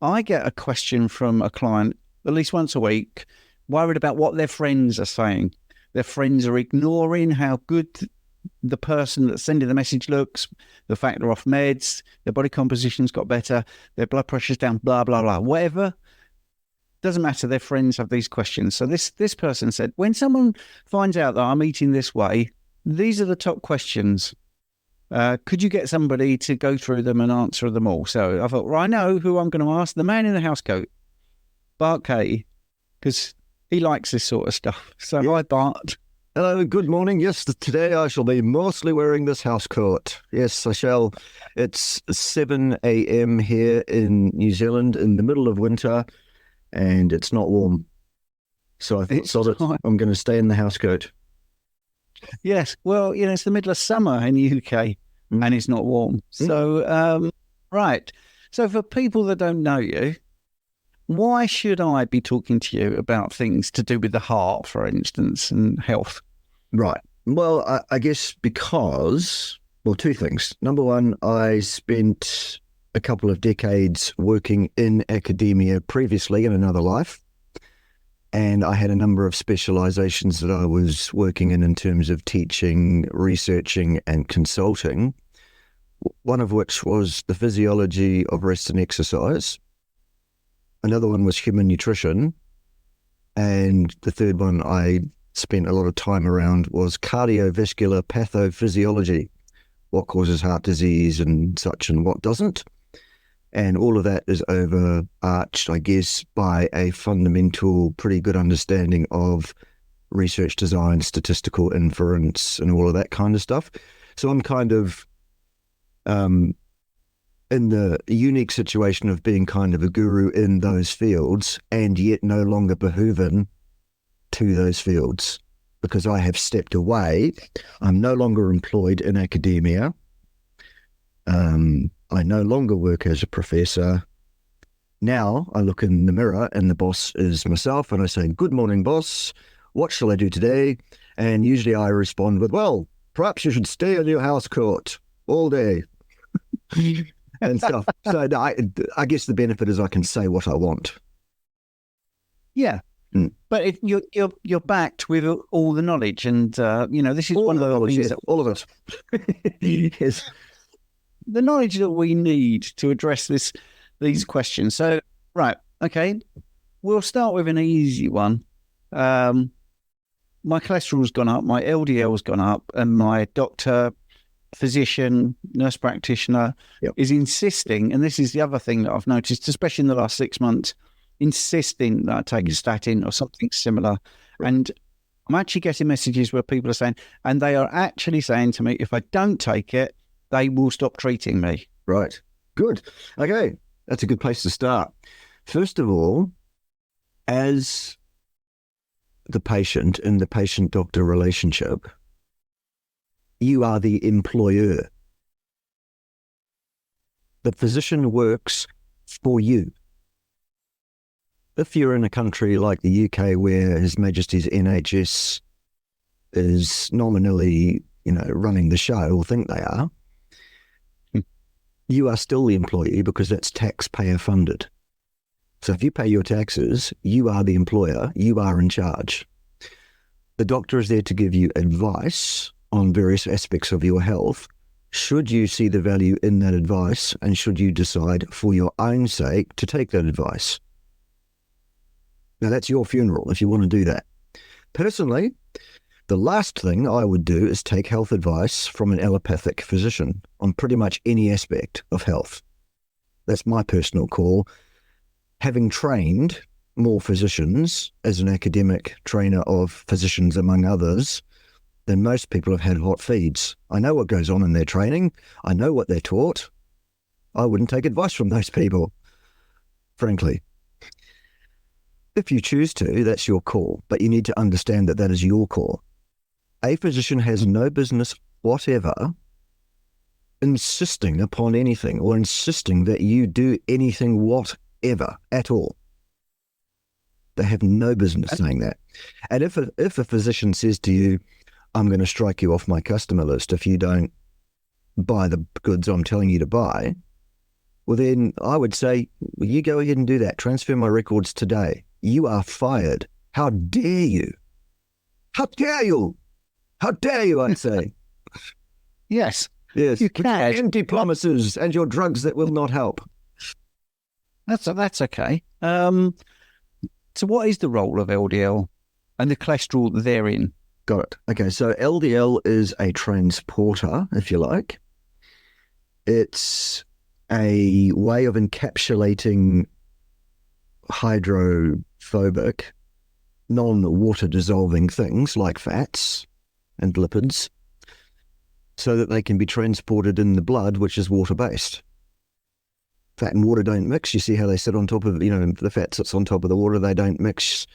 I get a question from a client at least once a week, worried about what their friends are saying. Their friends are ignoring how good the person that's sending the message looks, the fact they're off meds, their body composition's got better, their blood pressure's down, blah, blah, blah, whatever. Doesn't matter. Their friends have these questions. So this person said, when someone finds out that I'm eating this way, these are the top questions. Could you get somebody to go through them and answer them all? So I thought, well, I know who I'm going to ask. The man in the house coat, Bart Katie, because he likes this sort of stuff. So hi, Bart. Hello, good morning. Yes, today I shall be mostly wearing this house coat. Yes, I shall. It's 7 a.m. here in New Zealand in the middle of winter, and it's not warm. So I thought, I'm going to stay in the house coat. Yes, well, it's the middle of summer in the UK, and it's not warm. So, right. So for people that don't know you, why should I be talking to you about things to do with the heart, for instance, and health? Right. Well, I guess because, two things. Number one, I spent a couple of decades working in academia previously in another life. And I had a number of specializations that I was working in terms of teaching, researching, and consulting, one of which was the physiology of rest and exercise. Another one was human nutrition. And the third one I spent a lot of time around was cardiovascular pathophysiology, what causes heart disease and such and what doesn't. And all of that is overarched, I guess, by a fundamental, pretty good understanding of research design, statistical inference, and all of that kind of stuff. So I'm kind of in the unique situation of being kind of a guru in those fields and yet no longer beholden to those fields because I have stepped away. I'm no longer employed in academia. I no longer work as a professor. Now I look in the mirror and the boss is myself and I say, good morning, boss. What shall I do today? And usually I respond with, well, perhaps you should stay in your house coat all day and stuff. So I guess the benefit is I can say what I want. Yeah. But if you're backed with all the knowledge and, this is all one of the knowledge, things yes, all of it. Yes. The knowledge that we need to address these questions. So, right, okay, we'll start with an easy one. My cholesterol's gone up, my LDL's gone up, and my doctor, physician, nurse practitioner is insisting, and this is the other thing that I've noticed, especially in the last 6 months, insisting that I take a statin or something similar. Right. And I'm actually getting messages where people are saying, and they are actually saying to me, if I don't take it, they will stop treating me. Right. Good. Okay. That's a good place to start. First of all, as the patient in the patient-doctor relationship, you are the employer. The physician works for you. If you're in a country like the UK where His Majesty's NHS is nominally, running the show, or think they are, you are still the employee because that's taxpayer funded. So if you pay your taxes, you are the employer, you are in charge. The doctor is there to give you advice on various aspects of your health. Should you see the value in that advice and should you decide for your own sake to take that advice? Now that's your funeral if you want to do that. Personally, the last thing I would do is take health advice from an allopathic physician on pretty much any aspect of health. That's my personal call. Having trained more physicians as an academic trainer of physicians, among others, than most people have had hot feeds. I know what goes on in their training. I know what they're taught. I wouldn't take advice from those people, frankly. If you choose to, that's your call, but you need to understand that that is your call. A physician has no business whatever insisting upon anything or insisting that you do anything whatever at all. They have no business saying that. And if a physician says to you, I'm going to strike you off my customer list if you don't buy the goods I'm telling you to buy, Well, then I would say, well, you go ahead and do that. Transfer my records today. You are fired. How dare you? How dare you? How dare you, I'd say. Yes. Yes. You can. Empty promises and your drugs that will not help. That's okay. So what is the role of LDL and the cholesterol therein? Got it. Okay, so LDL is a transporter, if you like. It's a way of encapsulating hydrophobic, non-water dissolving things like fats and lipids so that they can be transported in the blood, which is water-based. Fat and water don't mix. You see how they sit on top of, the fat sits on top of the water. They don't mix.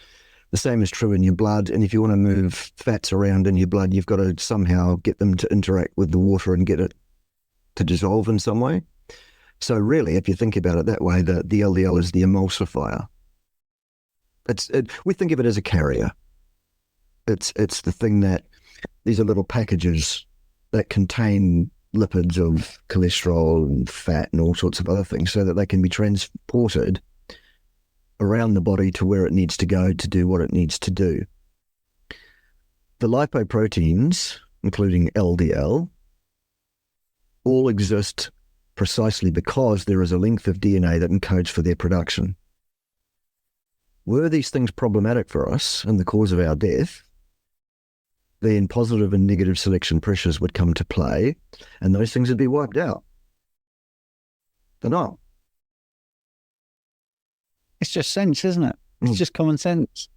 The same is true in your blood. And if you want to move fats around in your blood, you've got to somehow get them to interact with the water and get it to dissolve in some way. So really, if you think about it that way, the LDL is the emulsifier. We think of it as a carrier. It's the thing that these are little packages that contain lipids of cholesterol and fat and all sorts of other things so that they can be transported around the body to where it needs to go to do what it needs to do. The lipoproteins, including LDL, all exist precisely because there is a length of DNA that encodes for their production. Were these things problematic for us and the cause of our death, then positive and negative selection pressures would come to play and those things would be wiped out. They're not. It's just sense, isn't it? It's just common sense.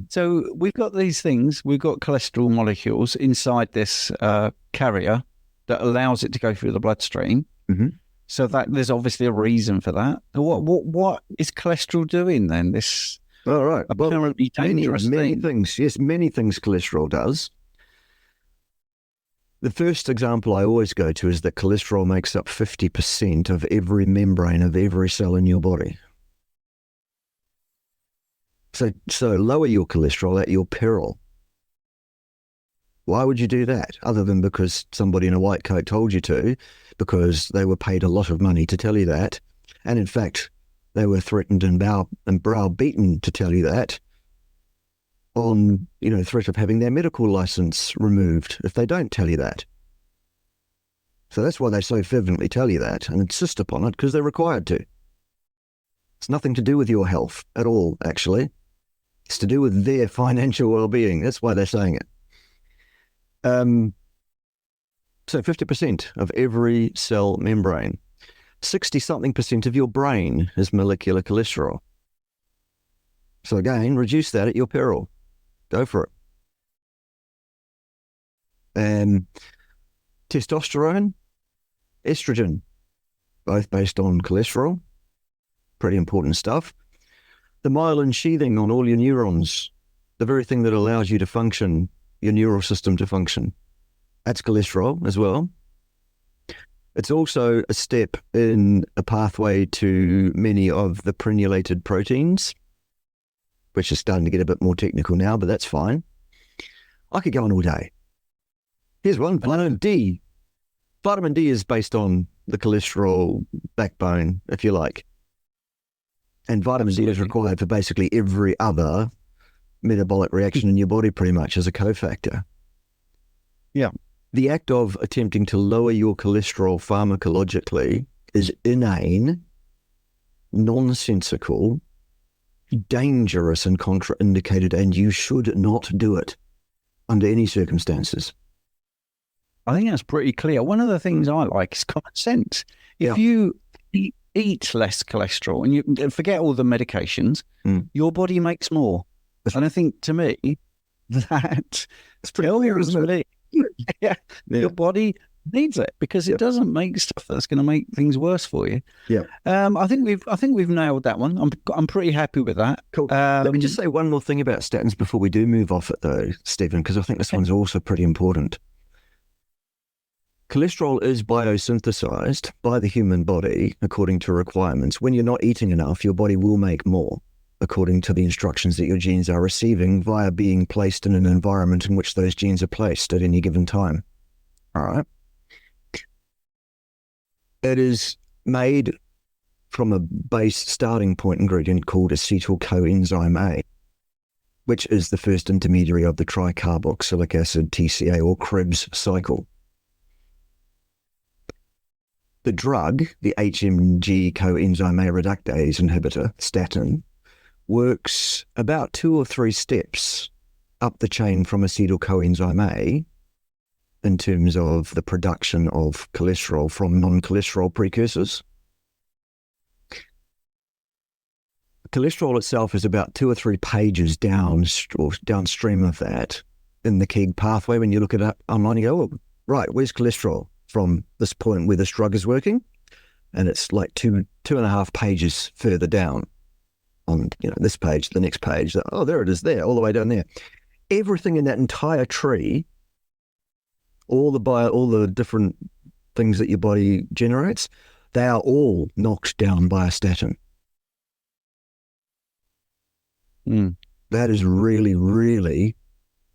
So we've got these things, we've got cholesterol molecules inside this carrier that allows it to go through the bloodstream. Mm-hmm. So that there's obviously a reason for that. What is cholesterol doing then? This apparently dangerous many thing. Things. Yes, many things cholesterol does. The first example I always go to is that cholesterol makes up 50% of every membrane of every cell in your body. So lower your cholesterol at your peril. Why would you do that? Other than because somebody in a white coat told you to, because they were paid a lot of money to tell you that. And in fact, they were threatened and browbeaten to tell you that on, threat of having their medical license removed if they don't tell you that. So that's why they so fervently tell you that and insist upon it, because they're required to. It's nothing to do with your health at all, actually. It's to do with their financial well-being. That's why they're saying it. So 50% of every cell membrane, 60-something% of your brain is molecular cholesterol. So again, reduce that at your peril. Go for it. Testosterone, estrogen, both based on cholesterol. Pretty important stuff. The myelin sheathing on all your neurons, the very thing that allows you to function, your neural system to function. That's cholesterol as well. It's also a step in a pathway to many of the prenulated proteins, which is starting to get a bit more technical now, but that's fine. I could go on all day. Here's one, vitamin D. Vitamin D is based on the cholesterol backbone, if you like. And vitamin D is required for basically every other metabolic reaction in your body pretty much as a cofactor. Yeah. The act of attempting to lower your cholesterol pharmacologically is inane, nonsensical, dangerous and contraindicated, and you should not do it under any circumstances. I think that's pretty clear. One of the things I like is common sense. If you eat less cholesterol and you forget all the medications, your body makes more. And I think, to me, that's pretty clear, isn't it? Your body needs it because it doesn't make stuff that's going to make things worse for you. Yeah. I think we've nailed that one. I'm pretty happy with that. Cool. Let me just say one more thing about statins before we do move off it, though, Stephen, because I think this one's also pretty important. Cholesterol is biosynthesized by the human body according to requirements. When you're not eating enough, your body will make more according to the instructions that your genes are receiving via being placed in an environment in which those genes are placed at any given time. All right. It is made from a base starting point ingredient called acetyl coenzyme A, which is the first intermediary of the tricarboxylic acid TCA or Krebs cycle. The drug, the HMG coenzyme A reductase inhibitor, statin, works about 2 or 3 steps up the chain from acetyl coenzyme A in terms of the production of cholesterol from non-cholesterol precursors. Cholesterol itself is about 2 or 3 pages downstream of that in the KEGG pathway. When you look it up online, you go, oh, right, where's cholesterol from this point where this drug is working? And it's like 2.5 pages further down on this page, the next page. Oh, there it is there, all the way down there. Everything in that entire tree, all the different things that your body generates, they are all knocked down by a statin. That is really, really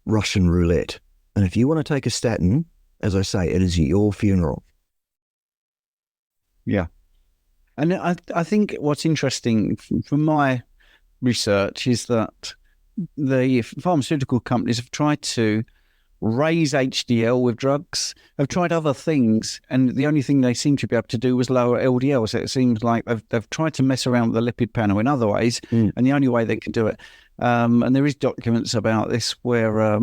Russian roulette. And if you want to take a statin, as I say, it is your funeral. Yeah. And I think what's interesting from my research is that the pharmaceutical companies have tried to raise HDL with drugs, have tried other things, and the only thing they seem to be able to do was lower LDL. So it seems like they've tried to mess around with the lipid panel in other ways, and the only way they can do it. And there is documents about this where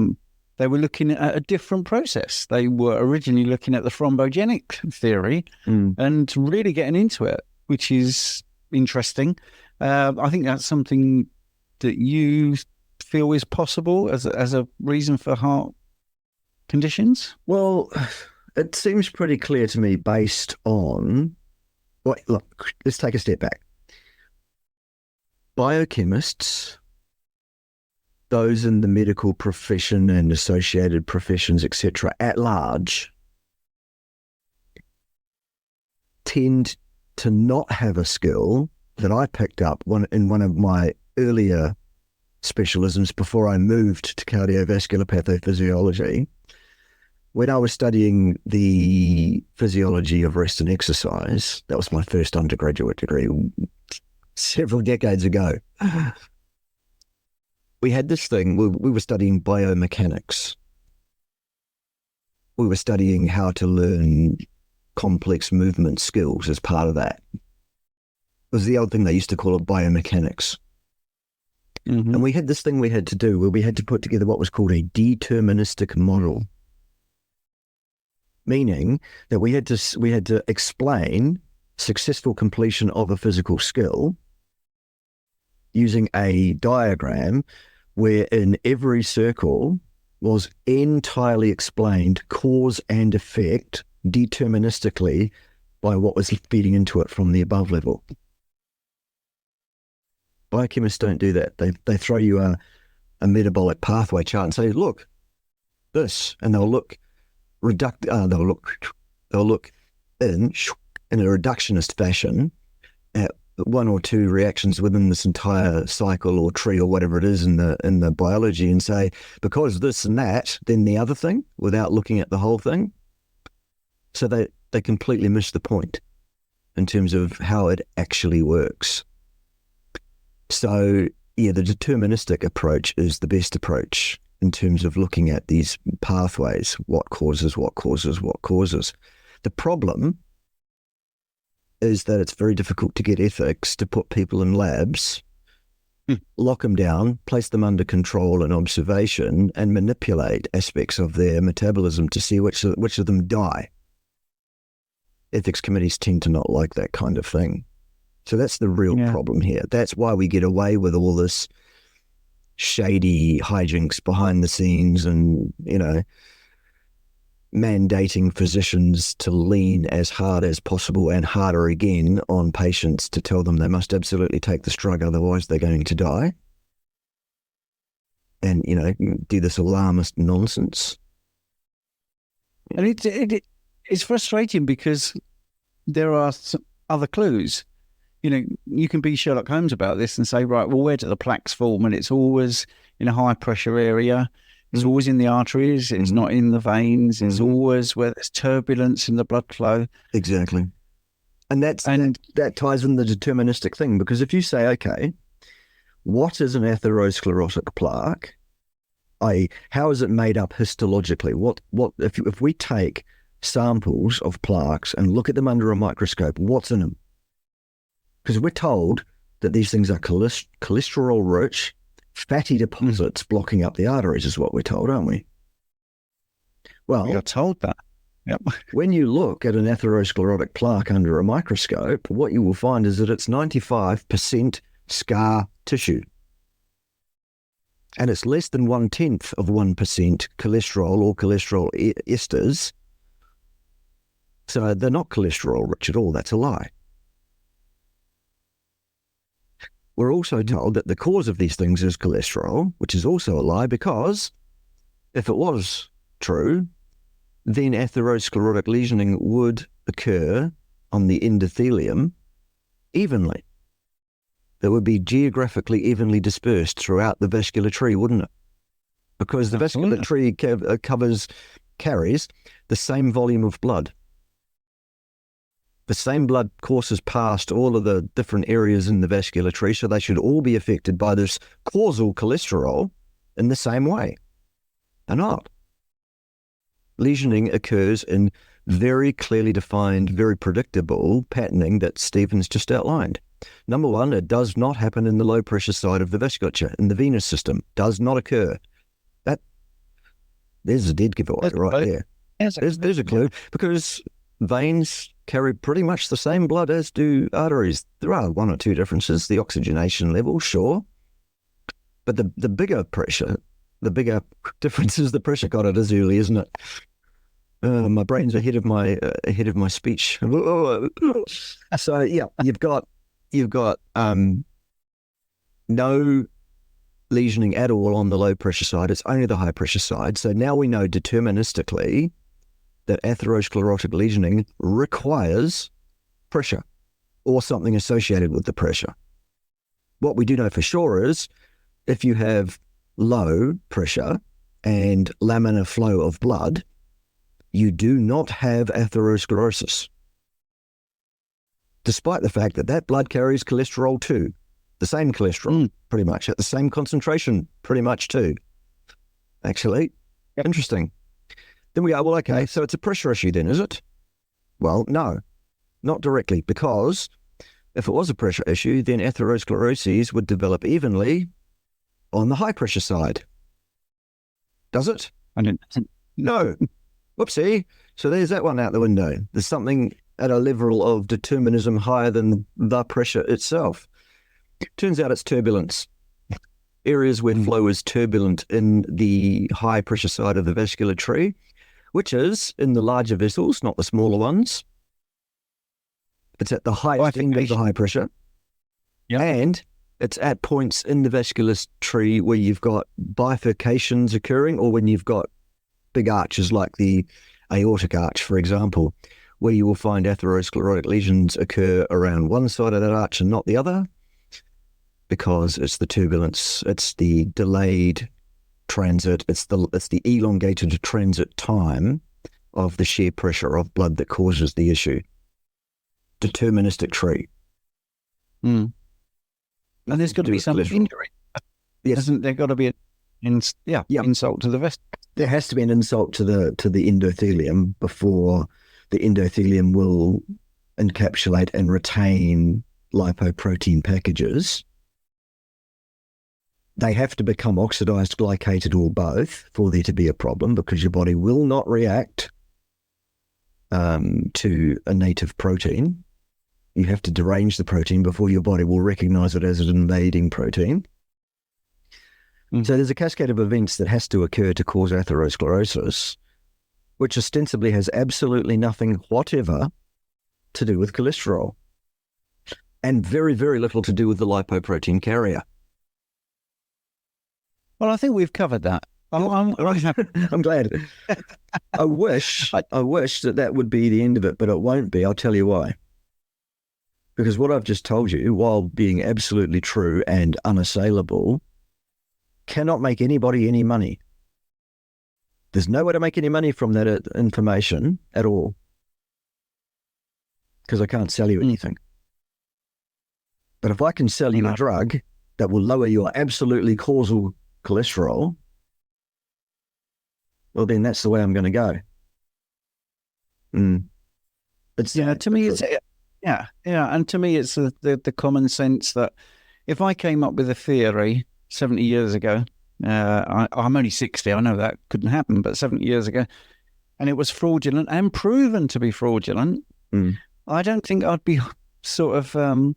they were looking at a different process. They were originally looking at the thrombogenic theory and really getting into it, which is interesting. I think that's something that you feel is possible as a reason for heart conditions? Well, it seems pretty clear to me based on... Well, look, let's take a step back. Biochemists, those in the medical profession and associated professions, etc., at large, tend to not have a skill that I picked up in one of my earlier specialisms before I moved to cardiovascular pathophysiology. When I was studying the physiology of rest and exercise, that was my first undergraduate degree several decades ago. We had this thing, we were studying biomechanics. We were studying how to learn complex movement skills as part of that. It was the old thing they used to call it biomechanics. And we had this thing we had to do where we had to put together what was called a deterministic model. Meaning that we had to explain successful completion of a physical skill using a diagram where in every circle was entirely explained cause and effect deterministically by what was feeding into it from the above level. Biochemists don't do that. They throw you a metabolic pathway chart and say, look, this, and they'll look in a reductionist fashion at 1 or 2 reactions within this entire cycle or tree or whatever it is in the biology and say, because this and that, then the other thing, without looking at the whole thing. So they completely miss the point in terms of how it actually works. So yeah, the deterministic approach is the best approach in terms of looking at these pathways, what causes. The problem is that it's very difficult to get ethics to put people in labs, lock them down, place them under control and observation, and manipulate aspects of their metabolism to see which of them die. Ethics committees tend to not like that kind of thing. So that's the real problem here. That's why we get away with all this shady hijinks behind the scenes and, mandating physicians to lean as hard as possible and harder again on patients to tell them they must absolutely take this drug, otherwise they're going to die. And, do this alarmist nonsense. And it's frustrating because there are some other clues. You can be Sherlock Holmes about this and say, right, well, where do the plaques form? And it's always in a high pressure area. It's always in the arteries. It's not in the veins. It's always where there's turbulence in the blood flow. Exactly. And that ties in the deterministic thing, because if you say, okay, what is an atherosclerotic plaque? How is it made up histologically? What if we take samples of plaques and look at them under a microscope, what's in them? Because we're told that these things are cholesterol-rich, fatty deposits blocking up the arteries, is what we're told, aren't we? Well, we are told that. Yep. When you look at an atherosclerotic plaque under a microscope, what you will find is that it's 95% scar tissue. And it's less than 1/10 of 1% cholesterol or cholesterol esters. So they're not cholesterol rich at all. That's a lie. We're also told that the cause of these things is cholesterol, which is also a lie, because if it was true, then atherosclerotic lesioning would occur on the endothelium evenly. That would be geographically evenly dispersed throughout the vascular tree, wouldn't it? Because the vascular tree carries the same volume of blood. The same blood courses past all of the different areas in the vascular tree, so they should all be affected by this causal cholesterol in the same way. They're not. Lesioning occurs in very clearly defined, very predictable patterning that Stephen's just outlined. Number one, it does not happen in the low pressure side of the vasculature, in the venous system. Does not occur. There's a dead giveaway right there. There's a clue, because veins carry pretty much the same blood as do arteries. There are one or two differences, the oxygenation level, sure. But the bigger difference is the pressure got it as early, isn't it? My brain's ahead of my speech. So yeah, you've got no lesioning at all on the low pressure side. It's only the high pressure side. So now we know deterministically that atherosclerotic lesioning requires pressure or something associated with the pressure. What we do know for sure is if you have low pressure and laminar flow of blood, you do not have atherosclerosis, despite the fact that that blood carries cholesterol too, the same cholesterol pretty much, at the same concentration pretty much too. Actually, interesting. Then we go, well, okay, so it's a pressure issue then, is it? Well, no, not directly, because if it was a pressure issue, then atherosclerosis would develop evenly on the high pressure side. Does it? No. Whoopsie. So there's that one out the window. There's something at a level of determinism higher than the pressure itself. Turns out it's turbulence. Areas where flow is turbulent in the high pressure side of the vascular tree, which is in the larger vessels, not the smaller ones. It's at the highest end of the high pressure. Yep. And it's at points in the vascular tree where you've got bifurcations occurring, or when you've got big arches like the aortic arch, for example, where you will find atherosclerotic lesions occur around one side of that arch and not the other, because it's the turbulence, it's the delayed transit, it's the elongated transit time of the shear pressure of blood that causes the issue. Deterministic tree. And there's got to be some injury. Yes. Hasn't there got to be an insult to the vest? There has to be an insult to the endothelium before the endothelium will encapsulate and retain lipoprotein packages. They have to become oxidized, glycated, or both for there to be a problem, because your body will not react to a native protein. You have to derange the protein before your body will recognize it as an invading protein. So there's a cascade of events that has to occur to cause atherosclerosis, which ostensibly has absolutely nothing whatever to do with cholesterol, and very, very little to do with the lipoprotein carrier. Well, I think we've covered that. I'm glad. I wish that would be the end of it, but it won't be. I'll tell you why. Because what I've just told you, while being absolutely true and unassailable, cannot make anybody any money. There's no way to make any money from that information at all. because I can't sell you anything. But if I can sell you a drug that will lower your absolutely causal cholesterol, well, then that's the way I'm going to go. It's to me, it's and to me, it's the common sense that if I came up with a theory 70 years ago, I'm only 60, I know that couldn't happen, but 70 years ago, and it was fraudulent and proven to be fraudulent, I don't think I'd be sort of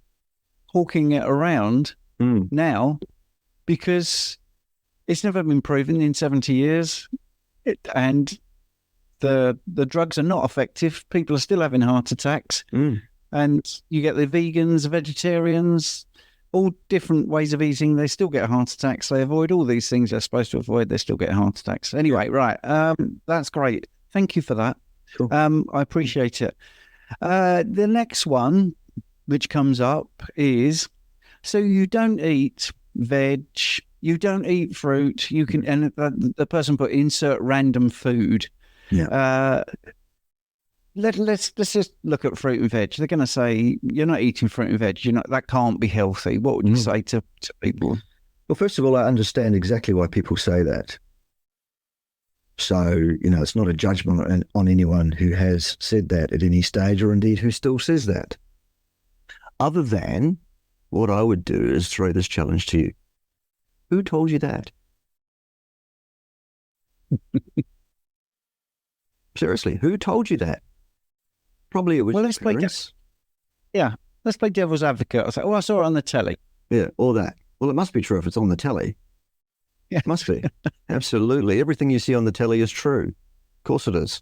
hawking it around now, because it's never been proven in 70 years, and the drugs are not effective. People are still having heart attacks, and you get the vegans, vegetarians, all different ways of eating. They still get heart attacks. They avoid all these things they're supposed to avoid. They still get heart attacks. Anyway, right. That's great. Thank you for that. Sure. I appreciate it. The next one which comes up is, so you don't eat veg, you don't eat fruit, you can, and the person put insert random food. Yeah. Let's just look at fruit and veg. They're going to say, you're not eating fruit and veg. That can't be healthy. What would you say to people? Well, first of all, I understand exactly why people say that. So, it's not a judgment on anyone who has said that at any stage, or indeed who still says that. Other than, what I would do is throw this challenge to you. Who told you that? Seriously, who told you that? Probably it was your let's parents. Let's play devil's advocate. I say, I saw it on the telly. Yeah, all that. Well, it must be true if it's on the telly. Yeah. It must be. Absolutely. Everything you see on the telly is true. Of course it is.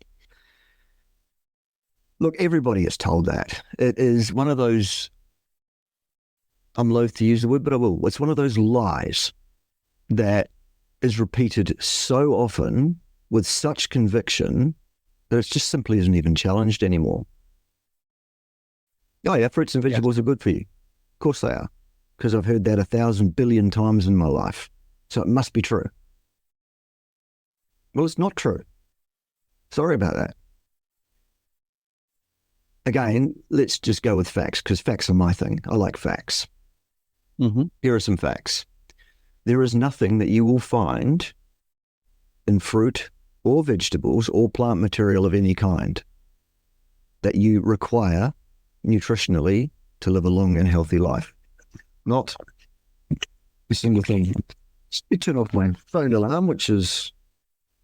Look, everybody is told that. It is one of those, I'm loath to use the word, but I will. It's one of those lies that is repeated so often with such conviction that it just simply isn't even challenged anymore. Oh yeah, fruits and vegetables are good for you. Of course they are, because I've heard that 1,000 billion times in my life. So it must be true. Well, it's not true. Sorry about that. Again, let's just go with facts, because facts are my thing. I like facts. Here are some facts. There is nothing that you will find in fruit or vegetables or plant material of any kind that you require nutritionally to live a long and healthy life. Not a single thing. You turn off my phone alarm, which is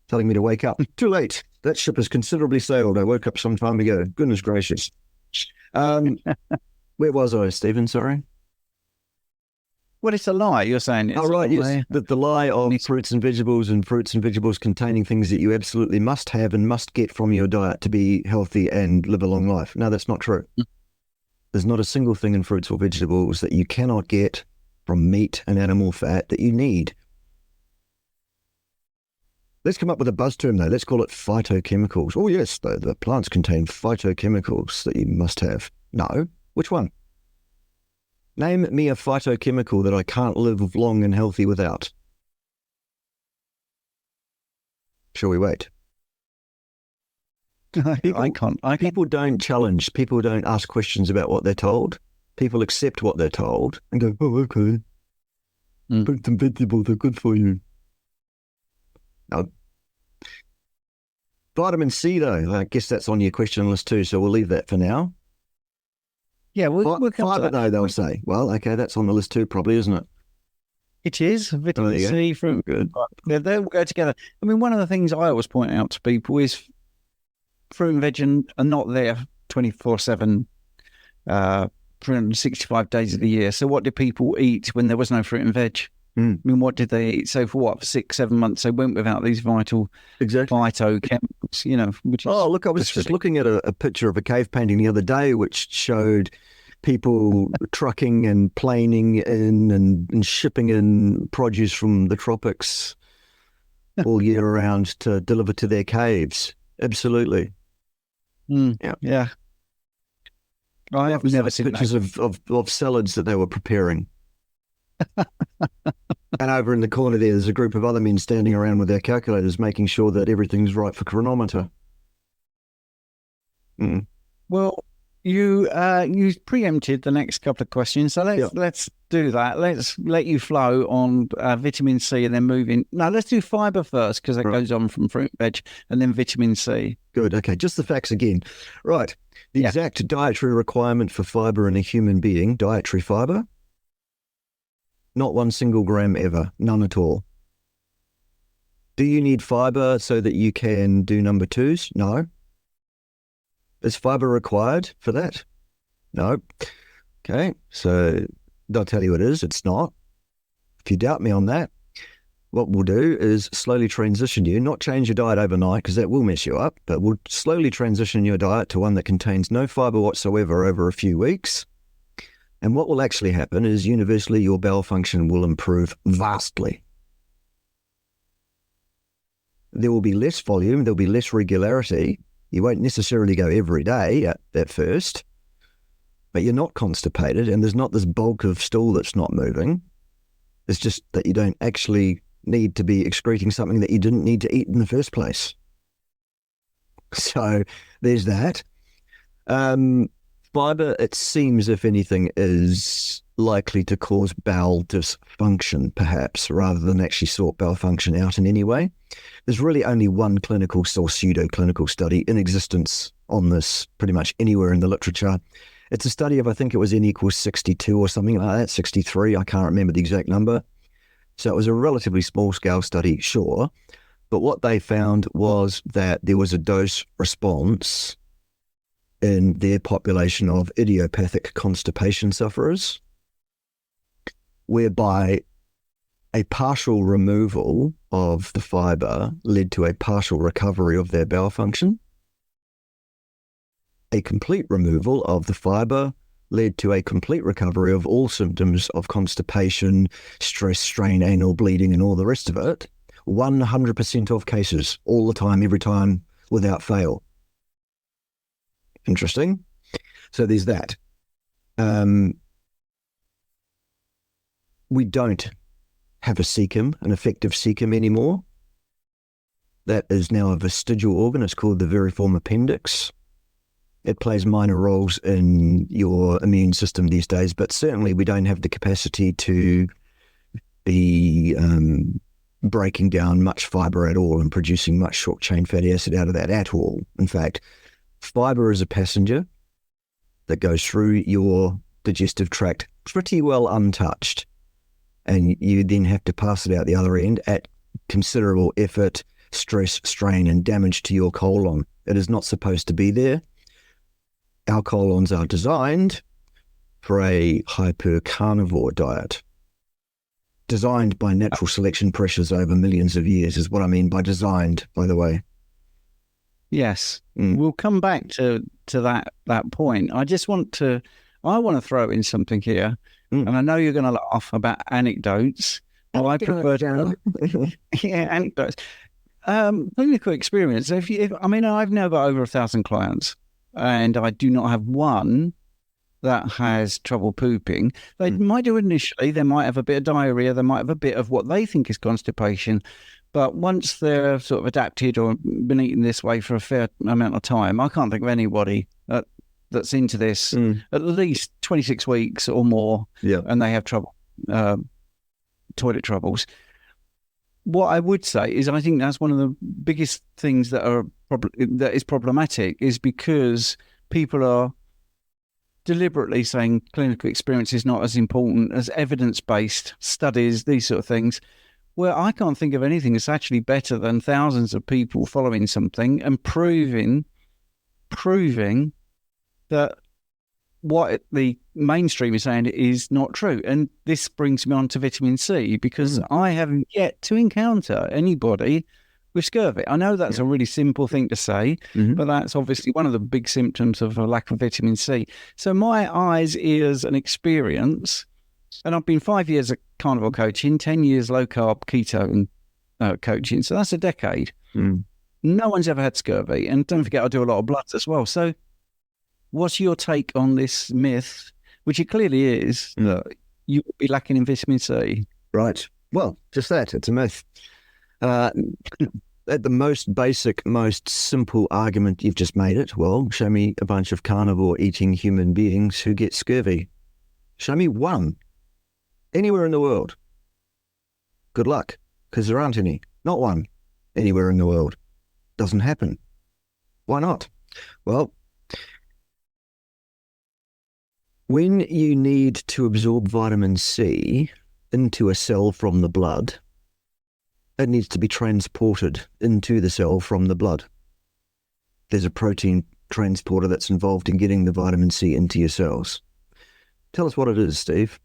telling me to wake up. Too late. That ship has considerably sailed. I woke up some time ago. Goodness gracious. Where was I, Stephen? Sorry. Well, it's a lie. You're saying it's right. Yes. The lie of fruits and vegetables containing things that you absolutely must have and must get from your diet to be healthy and live a long life. No, that's not true. There's not a single thing in fruits or vegetables that you cannot get from meat and animal fat that you need. Let's come up with a buzz term, though. Let's call it phytochemicals. Oh, yes, the plants contain phytochemicals that you must have. No. Which one? Name me a phytochemical that I can't live long and healthy without. Shall we wait? People don't challenge. People don't ask questions about what they're told. People accept what they're told and go, oh, okay. Fruits and vegetables are good for you. No. Vitamin C, though, I guess that's on your question list too, so we'll leave that for now. Yeah, we'll come to fiber, that. though, they'll say. Well, okay, that's on the list too, probably, isn't it? It is. Vitamin C, fruit. Good. They all go together. I mean, one of the things I always point out to people is fruit and veg are not there 24/7, 365 days of the year. So what did people eat when there was no fruit and veg? I mean, what did they eat? So for 6, 7 months, they went without these vital phytochemicals, which is look, I was just looking at a picture of a cave painting the other day, which showed people trucking and planing in and shipping in produce from the tropics all year around to deliver to their caves. Absolutely. Yeah. I've never seen pictures of salads that they were preparing. And over in the corner there's a group of other men standing around with their calculators making sure that everything's right for chronometer. Well, You preempted the next couple of questions, so let's do that. Let's let you flow on vitamin C and then move in. No, let's do fibre first because it goes on from fruit and veg, and then vitamin C. Good. Okay, just the facts again. Right. The exact dietary requirement for fibre in a human being, dietary fibre, not 1 single gram ever, none at all. Do you need fibre so that you can do number 2s? No. Is fibre required for that? No. Okay, so I'll tell you it is. It's not. If you doubt me on that, what we'll do is slowly transition you, not change your diet overnight because that will mess you up, but we'll slowly transition your diet to one that contains no fibre whatsoever over a few weeks. And what will actually happen is universally your bowel function will improve vastly. There will be less volume, there'll be less regularity. You won't necessarily go every day at first, but you're not constipated and there's not this bulk of stool that's not moving. It's just that you don't actually need to be excreting something that you didn't need to eat in the first place. So there's that. Fibre, it seems, if anything, is likely to cause bowel dysfunction, perhaps, rather than actually sort bowel function out in any way. There's really only one clinical or pseudo-clinical study in existence on this pretty much anywhere in the literature. It's a study of, I think it was N equals 62 or something like that, 63, I can't remember the exact number. So it was a relatively small-scale study, sure, but what they found was that there was a dose response in their population of idiopathic constipation sufferers, whereby a partial removal of the fibre led to a partial recovery of their bowel function. A complete removal of the fibre led to a complete recovery of all symptoms of constipation, stress, strain, anal bleeding, and all the rest of it. 100% of cases, all the time, every time, without fail. Interesting. So there's that. We don't have a cecum, an effective cecum anymore. That is now a vestigial organ. It's called the veriform appendix. It plays minor roles in your immune system these days, but certainly we don't have the capacity to be breaking down much fibre at all and producing much short-chain fatty acid out of that at all. In fact, fibre is a passenger that goes through your digestive tract pretty well untouched, and you then have to pass it out the other end at considerable effort, stress, strain, and damage to your colon. It is not supposed to be there. Our colons are designed for a hyper-carnivore diet. Designed by natural selection pressures over millions of years is what I mean by designed, by the way. Yes. We'll come back to that point. I want to throw in something here, and I know you're going to laugh about anecdotes. Well, I prefer anecdotes. Clinical experience. I've now got over 1,000 clients, and I do not have one that has trouble pooping. They might do initially. They might have a bit of diarrhea. They might have a bit of what they think is constipation. But once they're sort of adapted or been eating this way for a fair amount of time, I can't think of anybody that's into this at least 26 weeks or more, and they have trouble, toilet troubles. What I would say is I think that's one of the biggest things that is problematic, is because people are deliberately saying clinical experience is not as important as evidence-based studies, these sort of things. Well, I can't think of anything that's actually better than thousands of people following something and proving that what the mainstream is saying is not true. And this brings me on to vitamin C, because I haven't yet to encounter anybody with scurvy. I know that's a really simple thing to say, but that's obviously one of the big symptoms of a lack of vitamin C. So my eyes, ears and experience, and I've been 5 years at Carnivore coaching, 10 years low-carb keto coaching, so that's a decade. No one's ever had scurvy. And don't forget, I do a lot of bloods as well. So what's your take on this myth, which it clearly is, that you would be lacking in vitamin C? Right. Well, just that. It's a myth. at the most basic, most simple argument, you've just made it. Well, show me a bunch of carnivore eating human beings who get scurvy. Show me one anywhere in the world. Good luck, because there aren't any. Not one anywhere in the world. Doesn't happen. Why not? Well, when you need to absorb vitamin C into a cell from the blood, it needs to be transported into the cell from the blood. There's a protein transporter that's involved in getting the vitamin C into your cells. Tell us what it is, Steve.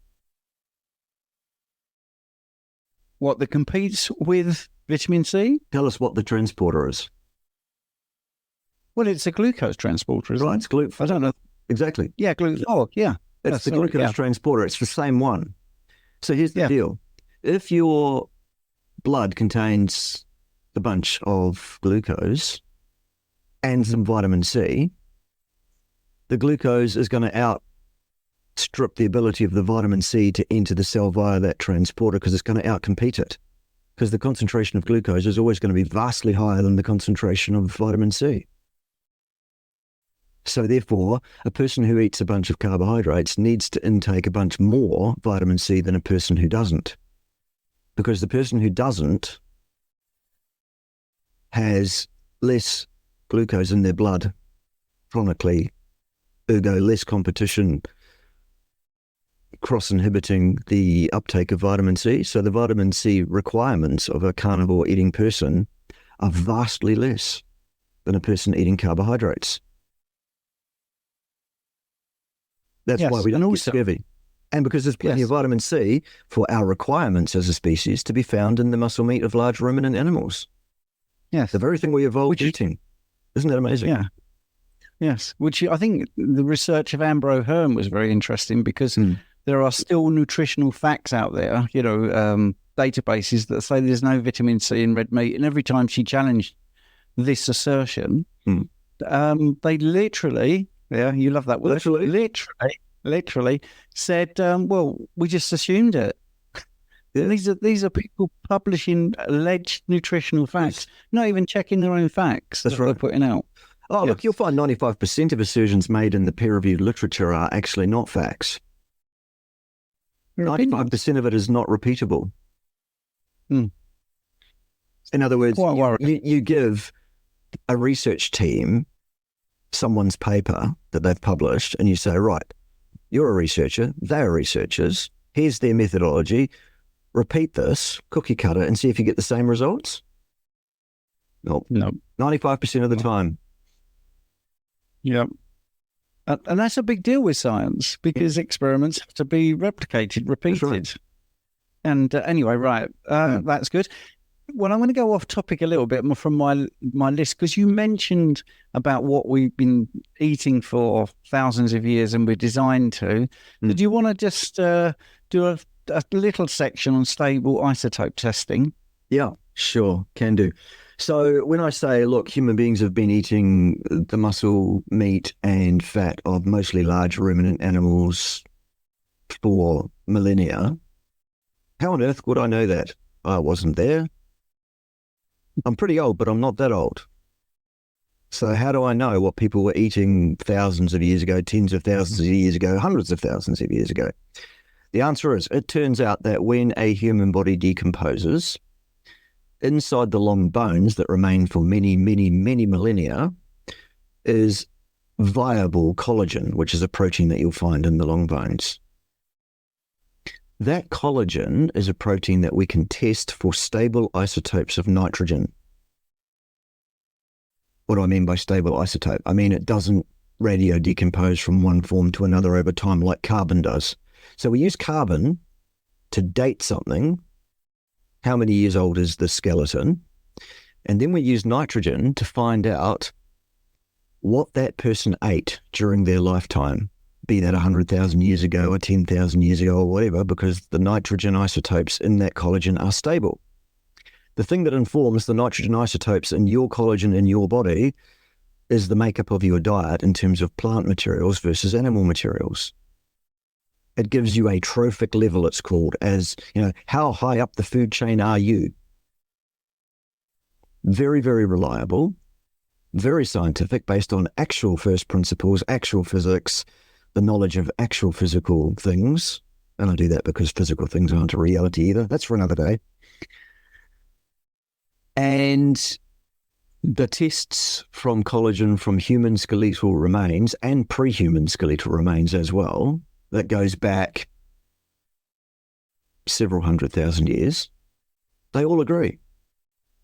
What, that competes with vitamin C? Tell us what the transporter is. Well, it's a glucose transporter, isn't Right, it? it's glucose. I don't know. Exactly. Yeah, glucose. Oh, yeah. It's the glucose transporter. It's the same one. So here's the deal. If your blood contains a bunch of glucose and some vitamin C, the glucose is going to outstrip the ability of the vitamin C to enter the cell via that transporter, because it's going to outcompete it. Because the concentration of glucose is always going to be vastly higher than the concentration of vitamin C. So therefore, a person who eats a bunch of carbohydrates needs to intake a bunch more vitamin C than a person who doesn't. Because the person who doesn't has less glucose in their blood chronically, ergo less competition cross-inhibiting the uptake of vitamin C. So the vitamin C requirements of a carnivore eating person are vastly less than a person eating carbohydrates. That's why we don't get scurvy. And because there's plenty of vitamin C for our requirements as a species to be found in the muscle meat of large ruminant animals. Yes. The very thing we evolved eating. Isn't that amazing? Yeah. Yes. Which I think the research of Ambro Hearn was very interesting, because there are still nutritional facts out there, databases that say there's no vitamin C in red meat. And every time she challenged this assertion, they literally... Yeah, you love that word. Literally said, well, we just assumed it. Yeah. These are people publishing alleged nutritional facts, not even checking their own facts. That's what they're putting out. Oh, look, you'll find 95% of assertions made in the peer-reviewed literature are actually not facts. 95% of it is not repeatable. In other words, you give a research team someone's paper that they've published, and you say, right, you're a researcher, they're researchers, here's their methodology, repeat this, cookie cutter, and see if you get the same results? No. 95% of the time. Yeah. And that's a big deal with science, because experiments have to be replicated, repeated. Right. And anyway, right, that's good. Well, I'm going to go off topic a little bit more from my list, because you mentioned about what we've been eating for thousands of years and we're designed to. Did you want to just do a little section on stable isotope testing? Yeah, sure, can do. So when I say, look, human beings have been eating the muscle, meat and fat of mostly large ruminant animals for millennia, how on earth would I know that? I wasn't there. I'm pretty old, but I'm not that old. So how do I know what people were eating thousands of years ago, tens of thousands of years ago, hundreds of thousands of years ago? The answer is, it turns out that when a human body decomposes, inside the long bones that remain for many, many, many millennia is viable collagen, which is a protein that you'll find in the long bones. That collagen is a protein that we can test for stable isotopes of nitrogen. What do I mean by stable isotope? I mean it doesn't radio decompose from one form to another over time like carbon does. So we use carbon to date something. How many years old is the skeleton? And then we use nitrogen to find out what that person ate during their lifetime, be that 100,000 years ago or 10,000 years ago or whatever, because the nitrogen isotopes in that collagen are stable. The thing that informs the nitrogen isotopes in your collagen in your body is the makeup of your diet in terms of plant materials versus animal materials. It gives you a trophic level, it's called, as, how high up the food chain are you? very, very reliable, very scientific, based on actual first principles, actual physics, the knowledge of actual physical things. And I do that because physical things aren't a reality either. That's for another day. And the tests from collagen from human skeletal remains and pre-human skeletal remains as well, that goes back several 100,000 years, they all agree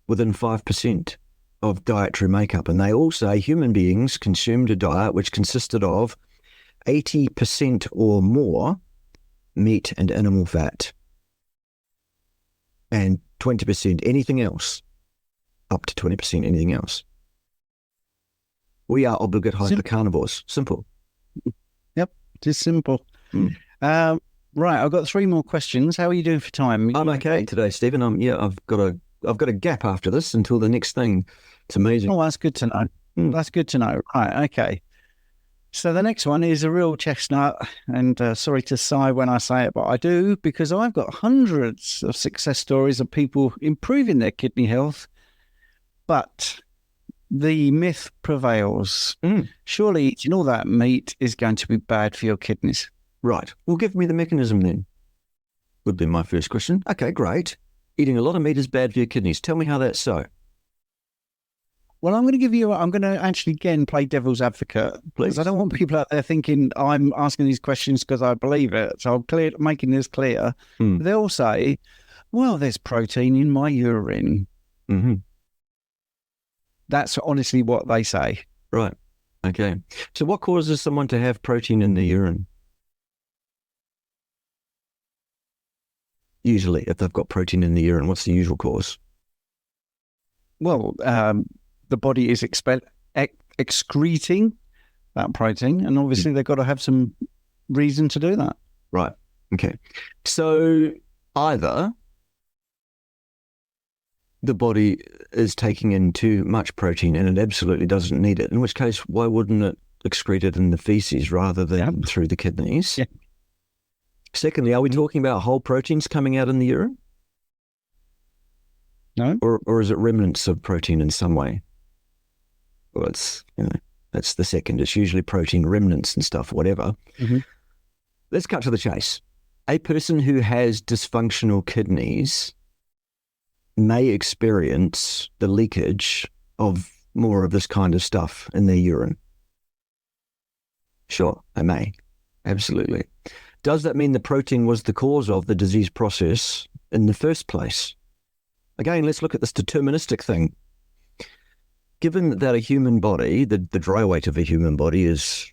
within 5% of dietary makeup. And they all say human beings consumed a diet which consisted of 80% or more meat and animal fat, and 20% anything else, up to 20% anything else. We are obligate hypercarnivores. Simple. Yep, just simple. Right, I've got 3 more questions. How are you doing for time? I'm okay today, Stephen. I've got a gap after this until the next thing. It's amazing. Oh, that's good to know. That's good to know. Right, okay. So the next one is a real chestnut, and sorry to sigh when I say it, but I do, because I've got hundreds of success stories of people improving their kidney health, but the myth prevails. Surely eating all that meat is going to be bad for your kidneys. Right. Well, give me the mechanism then. Would be my first question. Okay, great. Eating a lot of meat is bad for your kidneys. Tell me how that's so. Well, I'm going to actually, again, play devil's advocate. Please. Because I don't want people out there thinking I'm asking these questions because I believe it. So I'm making this clear. They'll say, well, there's protein in my urine. Mm-hmm. That's honestly what they say. Right. Okay. So what causes someone to have protein in the urine? Usually, if they've got protein in the urine, what's the usual cause? Well, the body is excreting that protein, and obviously they've got to have some reason to do that. Right. Okay. So either the body is taking in too much protein and it absolutely doesn't need it, in which case, why wouldn't it excrete it in the feces rather than through the kidneys? Yeah. Secondly, are we talking about whole proteins coming out in the urine? No. Or is it remnants of protein in some way? Well, it's, that's the second. It's usually protein remnants and stuff, whatever. Mm-hmm. Let's cut to the chase. A person who has dysfunctional kidneys may experience the leakage of more of this kind of stuff in their urine. Sure, they may. Absolutely. Does that mean the protein was the cause of the disease process in the first place? Again, let's look at this deterministic thing. Given that a human body, the dry weight of a human body is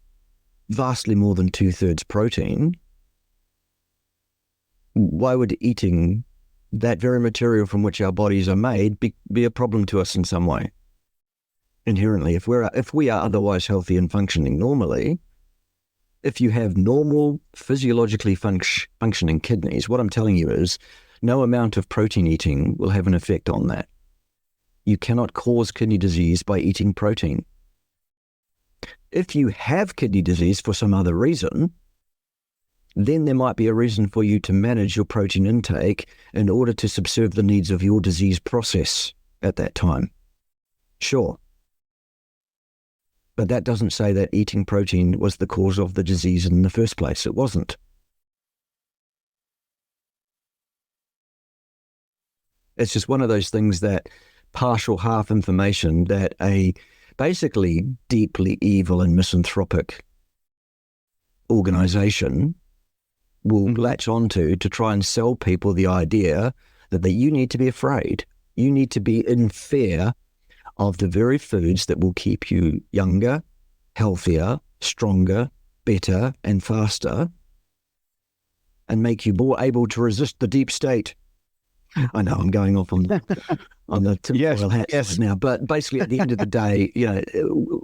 vastly more than 2/3 protein, why would eating that very material from which our bodies are made be a problem to us in some way? Inherently, if we are otherwise healthy and functioning normally, if you have normal, physiologically functioning kidneys, what I'm telling you is no amount of protein eating will have an effect on that. You cannot cause kidney disease by eating protein. If you have kidney disease for some other reason, then there might be a reason for you to manage your protein intake in order to subserve the needs of your disease process at that time. Sure. But that doesn't say that eating protein was the cause of the disease in the first place. It wasn't. It's just one of those things that partial half information that a basically deeply evil and misanthropic organization will latch onto to try and sell people the idea that you need to be afraid. You need to be in fear of the very foods that will keep you younger, healthier, stronger, better, and faster, and make you more able to resist the deep state. I know I'm going off on the tinfoil hat side now, but basically at the end of the day,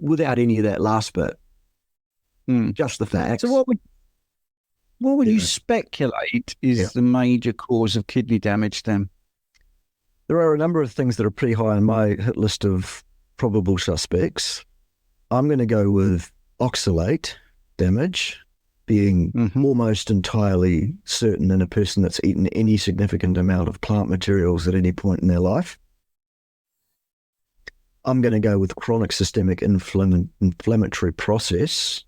without any of that last bit, just the facts. So what would you speculate is the major cause of kidney damage then? There are a number of things that are pretty high on my hit list of probable suspects. I'm going to go with oxalate damage being almost entirely certain in a person that's eaten any significant amount of plant materials at any point in their life. I'm going to go with chronic systemic inflammatory process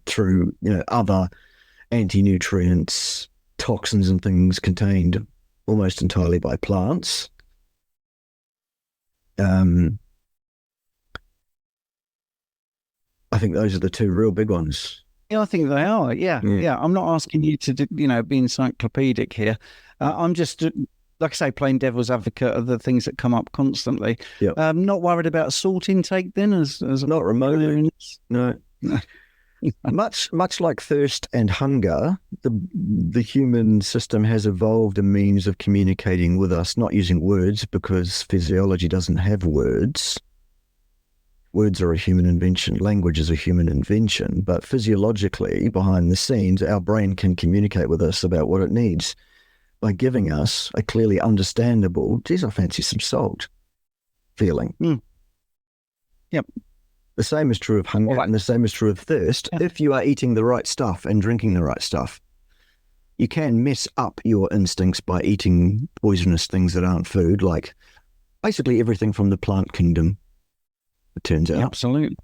through, other anti-nutrients, toxins and things contained almost entirely by plants. I think those are the two real big ones. Yeah, I think they are. Yeah. I'm not asking you to, be encyclopedic here. I'm just, like I say, playing devil's advocate of the things that come up constantly. Yeah. Not worried about salt intake then, as not remotely. No. much like thirst and hunger, the human system has evolved a means of communicating with us, not using words, because physiology doesn't have words. Words are a human invention. Language is a human invention. But physiologically, behind the scenes, our brain can communicate with us about what it needs by giving us a clearly understandable, geez, I fancy some salt feeling. Yep. The same is true of hunger, and the same is true of thirst. Yeah. If you are eating the right stuff and drinking the right stuff, you can mess up your instincts by eating poisonous things that aren't food, like basically everything from the plant kingdom, it turns out. Absolutely.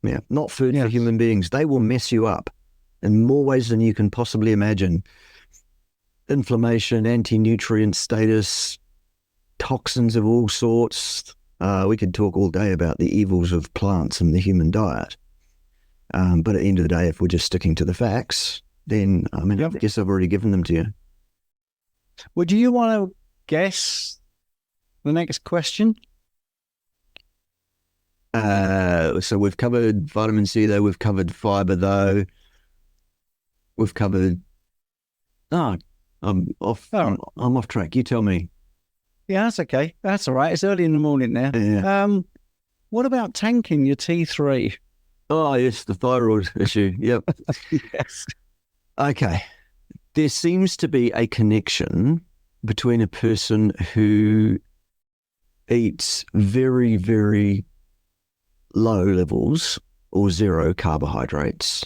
Yeah, not food for human beings. They will mess you up in more ways than you can possibly imagine. Inflammation, anti-nutrient status, toxins of all sorts. We could talk all day about the evils of plants and the human diet. But at the end of the day, if we're just sticking to the facts, then, I guess I've already given them to you. Well, do you want to guess the next question? So we've covered vitamin C, though. We've covered fiber, though. We've covered... I'm off track. You tell me. Yeah, that's okay. That's all right. It's early in the morning now. Yeah. What about tanking your T3? Oh, yes, the thyroid issue. Yep. Yes. Okay. There seems to be a connection between a person who eats very, very low levels or zero carbohydrates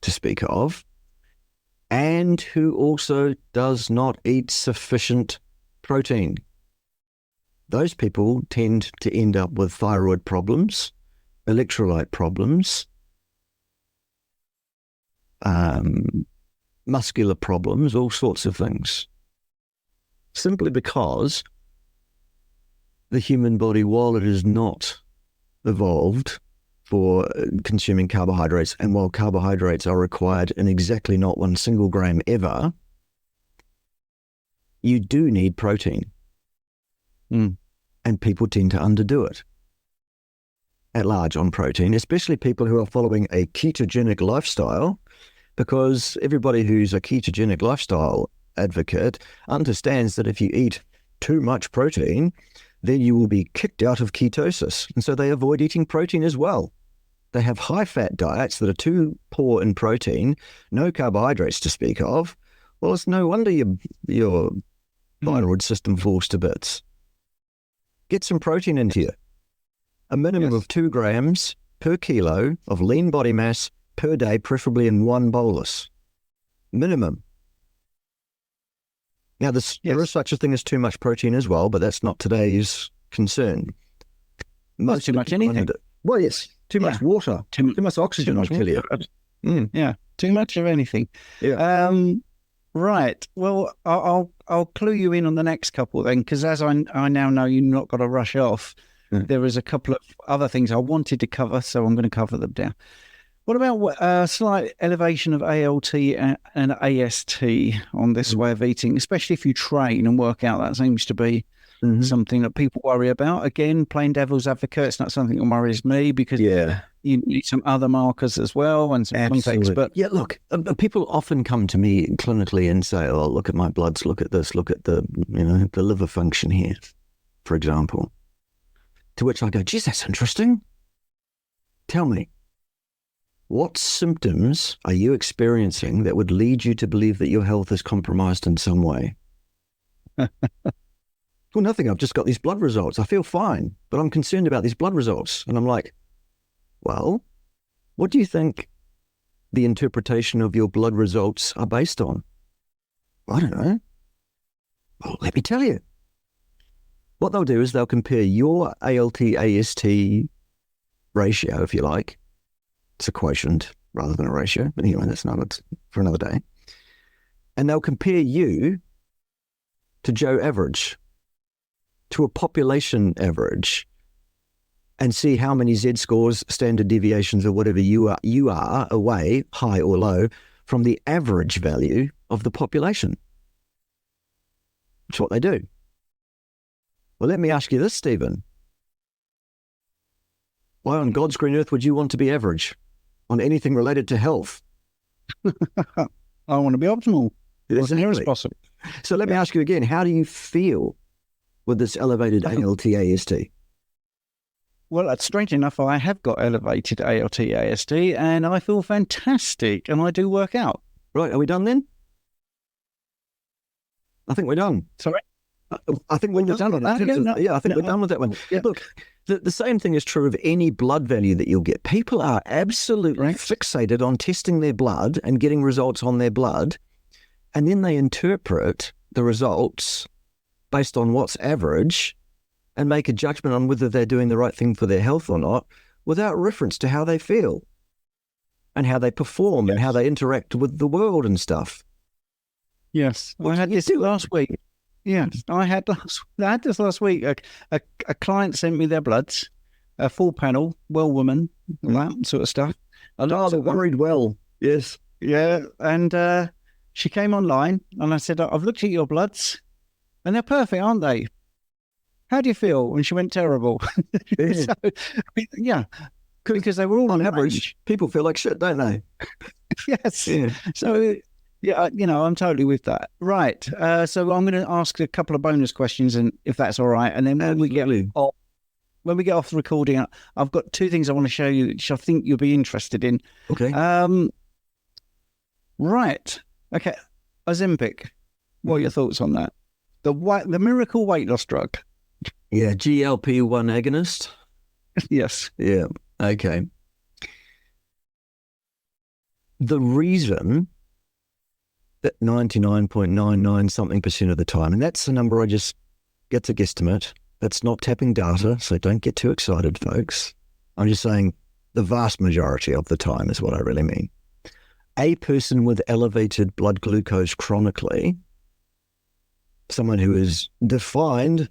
to speak of, and who also does not eat sufficient protein. Those people tend to end up with thyroid problems, electrolyte problems, muscular problems, all sorts of things. Simply because the human body, while it is not evolved for consuming carbohydrates, and while carbohydrates are required in exactly not 1 single gram ever, you do need protein. And people tend to underdo it at large on protein, especially people who are following a ketogenic lifestyle, because everybody who's a ketogenic lifestyle advocate understands that if you eat too much protein, then you will be kicked out of ketosis. And so they avoid eating protein as well. They have high-fat diets that are too poor in protein, no carbohydrates to speak of. Well, it's no wonder your thyroid system falls to bits. Get some protein into you. A minimum of 2 grams per kilo of lean body mass per day, preferably in one bolus. Minimum. Now, there is such a thing as too much protein as well, but that's not today's concern. Not too much anything. Well, yes. Too much water. Too much oxygen will kill you. Yeah. Too much of anything. Yeah. Right. Well, I'll clue you in on the next couple then, because as I now know you've not got to rush off, there is a couple of other things I wanted to cover, so I'm going to cover them down. What about slight elevation of ALT and AST on this way of eating, especially if you train and work out? That seems to be something that people worry about. Again, plain devil's advocate, it's not something that worries me, because you need some other markers as well and some context. But yeah, look, people often come to me clinically and say, "Oh, look at my bloods, look at this, look at the the liver function here," for example. To which I go, "Geez, that's interesting. Tell me, what symptoms are you experiencing that would lead you to believe that your health is compromised in some way?" Well, nothing. I've just got these blood results. I feel fine, but I'm concerned about these blood results. And I'm like, well, what do you think the interpretation of your blood results are based on? I don't know. Well, let me tell you. what they'll do is they'll compare your ALT-AST ratio, if you like. It's a quotient rather than a ratio, but anyway, that's not for another day. And they'll compare you to Joe average, to a population average, and see how many Z-scores, standard deviations, or whatever you are away, high or low, from the average value of the population. That's what they do. Well, let me ask you this, Stephen. Why on God's green earth would you want to be average on anything related to health? I want to be optimal. As near as possible. So let me ask you again, how do you feel with this elevated ALT-AST? Well, that's strange enough. I have got elevated ALT-AST and I feel fantastic and I do work out. Right, are we done then? I think we're done. Sorry? I think we're done with that. I think we're done with that one. Yeah. Look, the same thing is true of any blood value that you'll get. People are absolutely fixated on testing their blood and getting results on their blood, and then they interpret the results based on what's average and make a judgment on whether they're doing the right thing for their health or not without reference to how they feel and how they perform and how they interact with the world and stuff. Yes, I had this last week. Yes, I had this last week. A client sent me their bloods, a full panel, well woman, that sort of stuff. They're worried well. Yes. Yeah, and she came online and I said, I've looked at your bloods and they're perfect, aren't they? How do you feel? And she went, terrible. Yeah. So, yeah, because they were all on average. People feel like shit, don't they? Yes. Yeah. So, yeah, I'm totally with that. Right. So I'm going to ask a couple of bonus questions, and if that's all right. And then when we get off the recording, I've got two things I want to show you, which I think you'll be interested in. Okay. Right. Okay. Ozempic. What are your thoughts on that? The miracle weight loss drug. Yeah. GLP-1 agonist. Yes. Yeah. Okay. The reason that 99.99 something % of the time, and that's the number I just get to guesstimate. That's not tapping data, so don't get too excited, folks. I'm just saying the vast majority of the time is what I really mean. A person with elevated blood glucose chronically, someone who is defined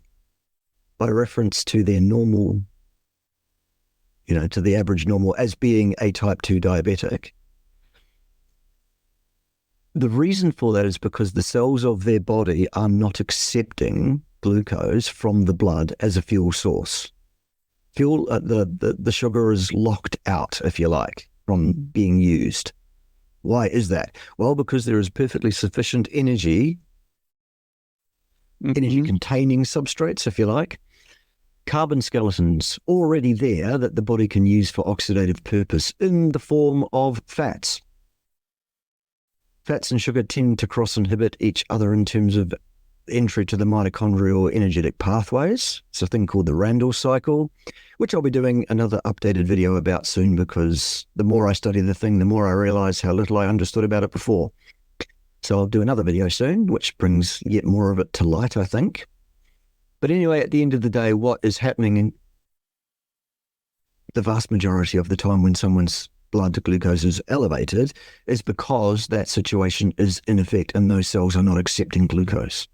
by reference to their normal, to the average normal as being a type 2 diabetic. The reason for that is because the cells of their body are not accepting glucose from the blood as a fuel source. The sugar is locked out, if you like, from being used. Why is that? Well, because there is perfectly sufficient energy containing substrates, if you like, carbon skeletons already there that the body can use for oxidative purpose in the form of fats. Fats and sugar tend to cross-inhibit each other in terms of entry to the mitochondrial energetic pathways. It's a thing called the Randall cycle, which I'll be doing another updated video about soon, because the more I study the thing, the more I realize how little I understood about it before. So I'll do another video soon, which brings yet more of it to light, I think. But anyway, at the end of the day, what is happening in the vast majority of the time when someone's blood glucose is elevated is because that situation is in effect and those cells are not accepting glucose.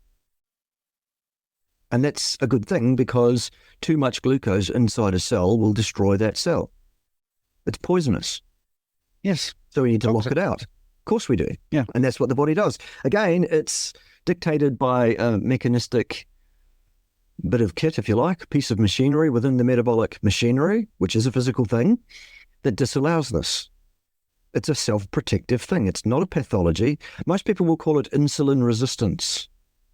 And that's a good thing, because too much glucose inside a cell will destroy that cell. It's poisonous. Yes. So we need to lock it out. Of course we do. Yeah. And that's what the body does. Again, it's dictated by a mechanistic bit of kit, if you like, piece of machinery within the metabolic machinery, which is a physical thing, that disallows this. It's a self-protective thing. It's not a pathology. Most people will call it insulin resistance.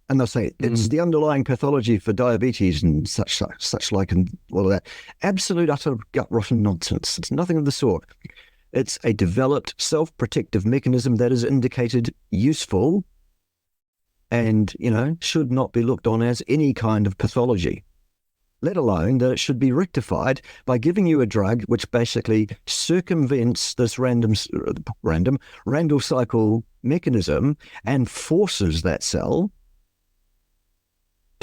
And they'll say it's the underlying pathology for diabetes and such like, and all of that. Absolute, utter, gut-rotten nonsense. It's nothing of the sort. It's a developed self-protective mechanism that is indicated useful and, should not be looked on as any kind of pathology, let alone that it should be rectified by giving you a drug which basically circumvents this Randall cycle mechanism and forces that cell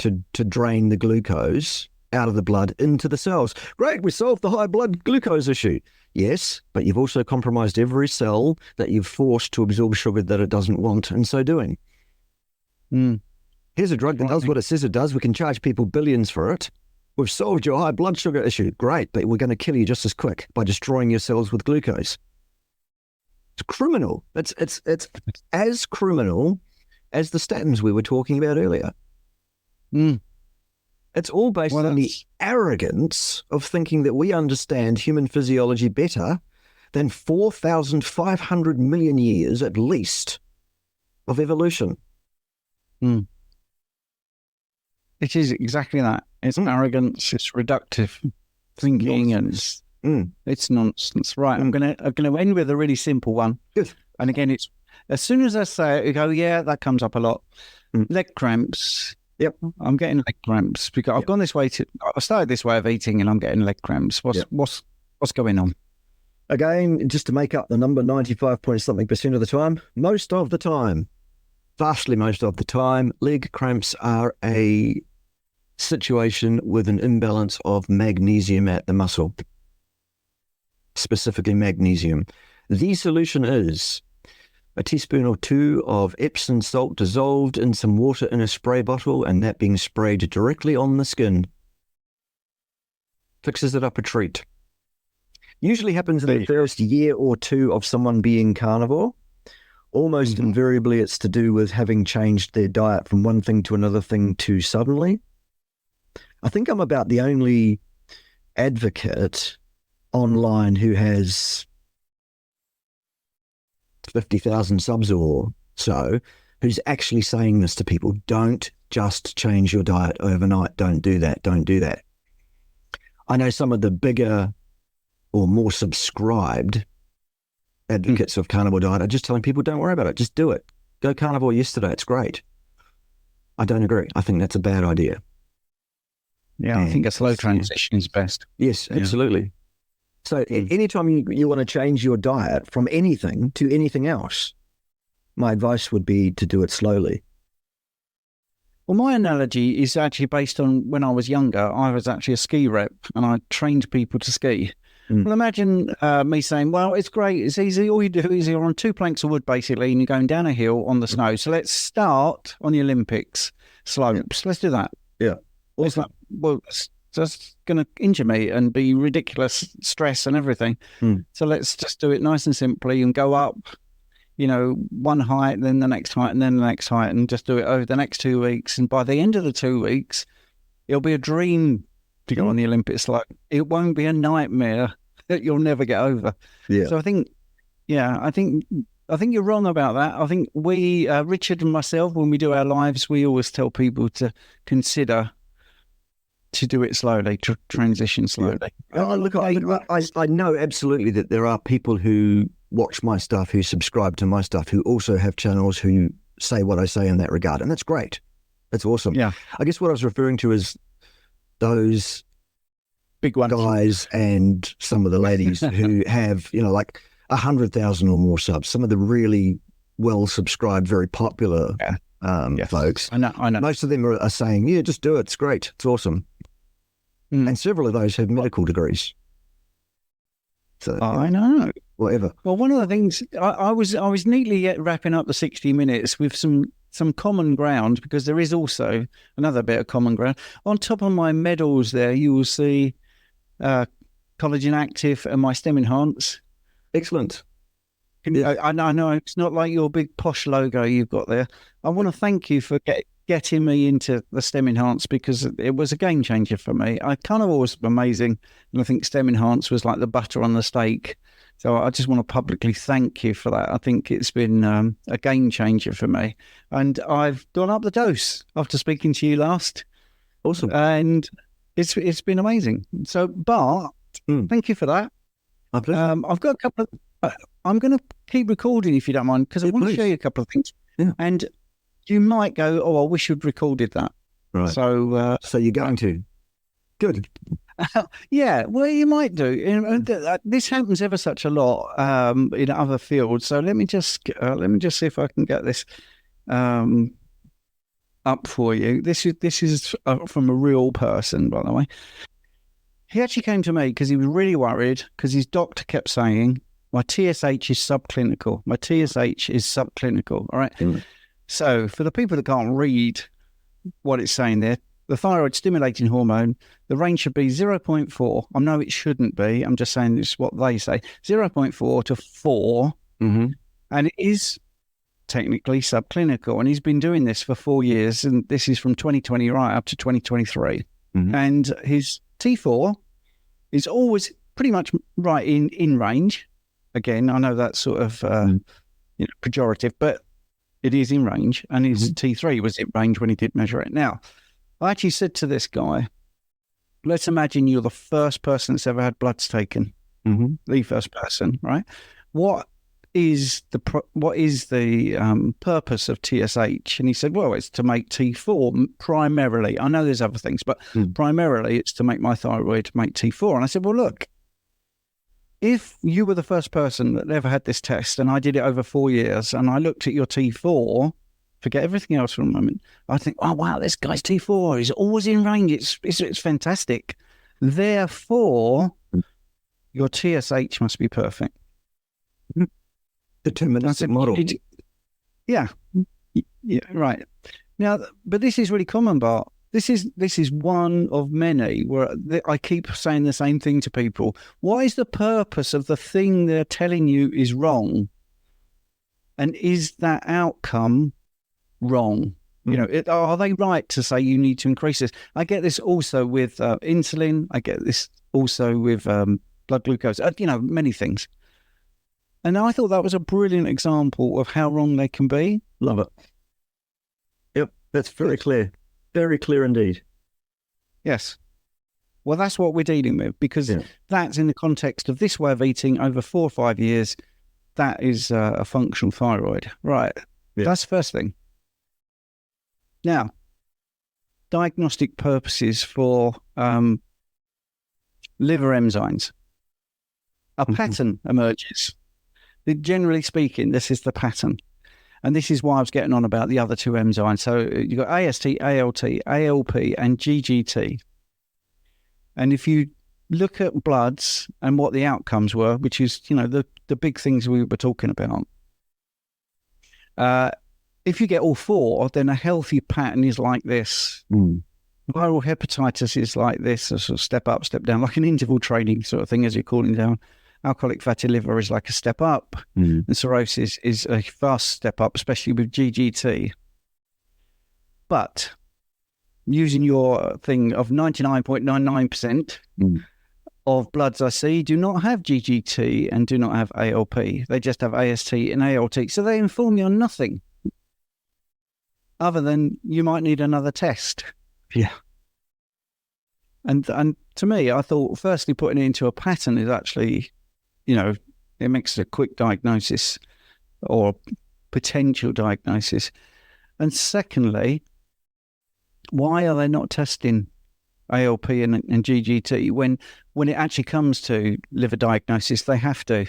to drain the glucose out of the blood into the cells. Great, we solved the high blood glucose issue. Yes, but you've also compromised every cell that you've forced to absorb sugar that it doesn't want in so doing. Here's a drug that does what it says it does. We can charge people billions for it. We've solved your high blood sugar issue. Great, but we're going to kill you just as quick by destroying your cells with glucose. It's criminal. It's as criminal as the statins we were talking about earlier. It's all based on the arrogance of thinking that we understand human physiology better than 4,500 million years at least of evolution. It is exactly that. It's arrogance, it's reductive thinking, and it's nonsense. Right, I'm gonna end with a really simple one. Good. And again, it's as soon as I say it, you go, yeah, that comes up a lot. Leg cramps. Yep. I'm getting leg cramps because I've gone this way I started this way of eating and I'm getting leg cramps. What's going on? Again, just to make up the number, 95% of the time, most of the time, vastly most of the time, leg cramps are a situation with an imbalance of magnesium at the muscle, specifically magnesium. The solution is a teaspoon or two of Epsom salt dissolved in some water in a spray bottle, and that being sprayed directly on the skin. Fixes it up a treat. Usually happens in the first year or two of someone being carnivore. Almost invariably it's to do with having changed their diet from one thing to another thing too suddenly. I think I'm about the only advocate online who has 50,000 subs or so, who's actually saying this to people. Don't just change your diet overnight. Don't do that. Don't do that. I know some of the bigger or more subscribed advocates of carnivore diet are just telling people, don't worry about it. Just do it. Go carnivore yesterday. It's great. I don't agree. I think that's a bad idea. Yeah, I think a slow transition is best. Yes, absolutely. So anytime you want to change your diet from anything to anything else, my advice would be to do it slowly. Well, my analogy is actually based on when I was younger. I was actually a ski rep and I trained people to ski. Well, imagine me saying, well, it's great, it's easy. All you do is you're on 2 planks of wood, basically, and you're going down a hill on the snow. So let's start on the Olympics slopes. Let's do that. Yeah. Awesome. Well, it's just going to injure me and be ridiculous stress and everything. So let's just do it nice and simply and go up, one height, then the next height, and then the next height, and just do it over the next 2 weeks. And by the end of the 2 weeks, it'll be a dream to go on the Olympic slope. It won't be a nightmare that you'll never get over. Yeah. So I think you're wrong about that. I think we, Richard and myself, when we do our lives, we always tell people to consider to do it slowly, to transition slowly. Yeah. Look, I know absolutely that there are people who watch my stuff, who subscribe to my stuff, who also have channels who say what I say in that regard. And that's great. That's awesome. Yeah. I guess what I was referring to is those big ones, guys and some of the ladies who have, like 100,000 or more subs, some of the really well subscribed, very popular folks. I know. Most of them are saying, yeah, just do it. It's great. It's awesome. And several of those have medical degrees. So I know. Whatever. Well, one of the things I was neatly wrapping up the 60 minutes with some common ground, because there is also another bit of common ground. On top of my medals there, you will see Collagen Active and my Stem Enhance. Excellent. I know it's not like your big posh logo you've got there. I want to thank you for getting me into the Stem Enhance, because it was a game changer for me. Carnivore was amazing, and I think Stem Enhance was like the butter on the steak. So I just want to publicly thank you for that. I think it's been a game changer for me. And I've gone up the dose after speaking to you last. Awesome. And it's been amazing. So, Bart, thank you for that. My pleasure. I've got a couple of... I'm going to keep recording if you don't mind, because I want to show you a couple of things. Yeah. And you might go, oh, I wish you'd recorded that. Right. So you're going to? Good. Yeah, well, you might do. This happens ever such a lot in other fields. So let me just see if I can get this. up for you. This is from a real person, by the way. He actually came to me because he was really worried because his doctor kept saying, my TSH is subclinical. My TSH is subclinical. All right. Mm. So for the people that can't read what it's saying there, the thyroid stimulating hormone, the range should be 0.4. I know it shouldn't be. I'm just saying this is what they say. 0.4 to 4. Mm-hmm. And it is technically subclinical. And he's been doing this for 4 years. And this is from 2020 right up to 2023. Mm-hmm. And his T4 is always pretty much right in range. Again, I know that's sort of pejorative, but it is in range. And his T3 was in range when he did measure it. Now, I actually said to this guy, let's imagine you're the first person that's ever had bloods taken. Mm-hmm. The first person, right? What is the purpose of TSH? And he said, well, it's to make T4 primarily. I know there's other things, but primarily it's to make my thyroid make T4. And I said, well, look, if you were the first person that ever had this test and I did it over 4 years and I looked at your T4, forget everything else for a moment, I think, oh, wow, this guy's T4 is always in range. It's fantastic. Therefore, your TSH must be perfect. Deterministic model. Yeah, right. Now, but this is really common, Bart. This is one of many where I keep saying the same thing to people. What is the purpose of the thing they're telling you is wrong? And is that outcome wrong? You know, are they right to say you need to increase this? I get this also with insulin. I get this also with blood glucose, many things. And I thought that was a brilliant example of how wrong they can be. Love it. Yep, that's very clear. Very clear indeed. Yes. Well, that's what we're dealing with because that's in the context of this way of eating over 4 or 5 years. That is a functional thyroid. Right. Yeah. That's the first thing. Now, diagnostic purposes for liver enzymes. A pattern emerges. Generally speaking, this is the pattern. And this is why I was getting on about the other 2 enzymes. So you've got AST, ALT, ALP, and GGT. And if you look at bloods and what the outcomes were, which is, the big things we were talking about, if you get all 4, then a healthy pattern is like this. Viral hepatitis is like this, a sort of step up, step down, like an interval training sort of thing as you're cooling down. Alcoholic fatty liver is like a step up, and cirrhosis is a fast step up, especially with GGT. But using your thing of 99.99% of bloods I see do not have GGT and do not have ALP. They just have AST and ALT. So they inform you on nothing other than you might need another test. Yeah. And to me, I thought, firstly, putting it into a pattern is actually, it makes a quick diagnosis or potential diagnosis. And secondly, why are they not testing ALP and GGT when it actually comes to liver diagnosis? They have to.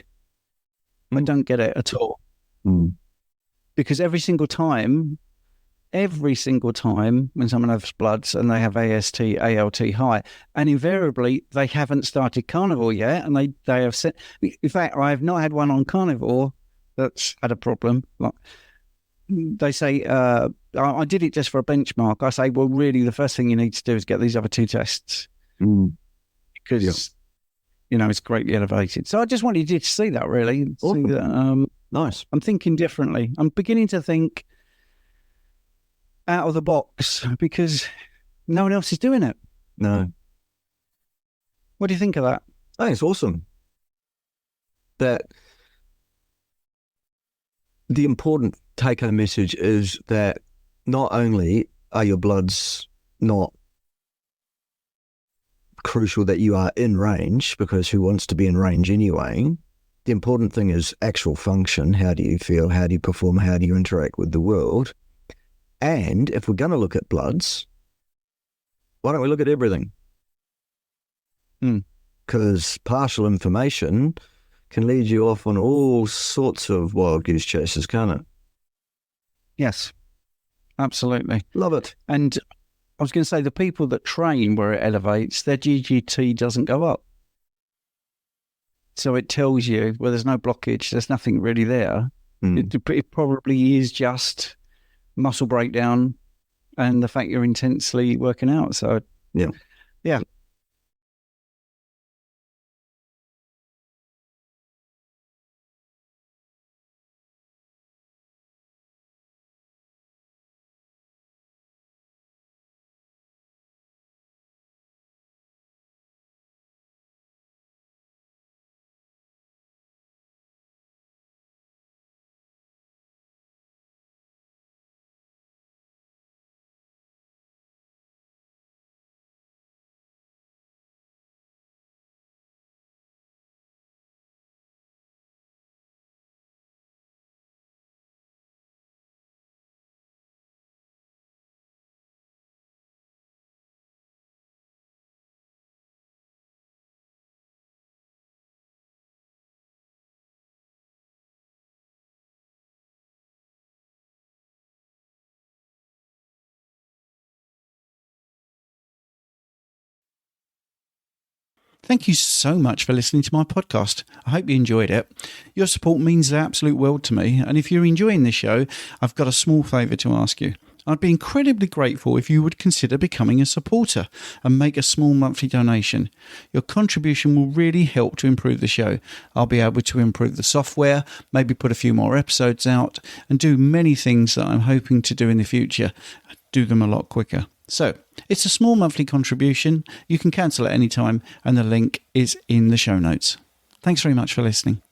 I don't get it at all. Because every single time when someone has bloods and they have AST, ALT high, and invariably they haven't started Carnivore yet, and they have said, in fact, I have not had one on Carnivore that's had a problem. Like, they say, I did it just for a benchmark. I say, well, really, the first thing you need to do is get these other 2 tests because, it's greatly elevated. So I just wanted you to see that, really. Awesome. See that, nice. I'm thinking differently. I'm beginning to think out of the box because no one else is doing it. No. What do you think of that? I think it's awesome. That the important take-home message is that not only are your bloods not crucial that you are in range, because who wants to be in range anyway? The important thing is actual function. How do you feel? How do you perform? How do you interact with the world? And if we're going to look at bloods, why don't we look at everything? Because partial information can lead you off on all sorts of wild goose chases, can't it? Yes. Absolutely. Love it. And I was going to say, the people that train where it elevates, their GGT doesn't go up. So it tells you, well, there's no blockage, there's nothing really there. It probably is just muscle breakdown and the fact you're intensely working out. So, yeah. thank you so much for listening to my podcast. I hope you enjoyed it. Your support means the absolute world to me. And if you're enjoying this show, I've got a small favour to ask you. I'd be incredibly grateful if you would consider becoming a supporter and make a small monthly donation. Your contribution will really help to improve the show. I'll be able to improve the software, maybe put a few more episodes out, and do many things that I'm hoping to do in the future. Do them a lot quicker. So, it's a small monthly contribution. You can cancel at any time, and the link is in the show notes. Thanks very much for listening.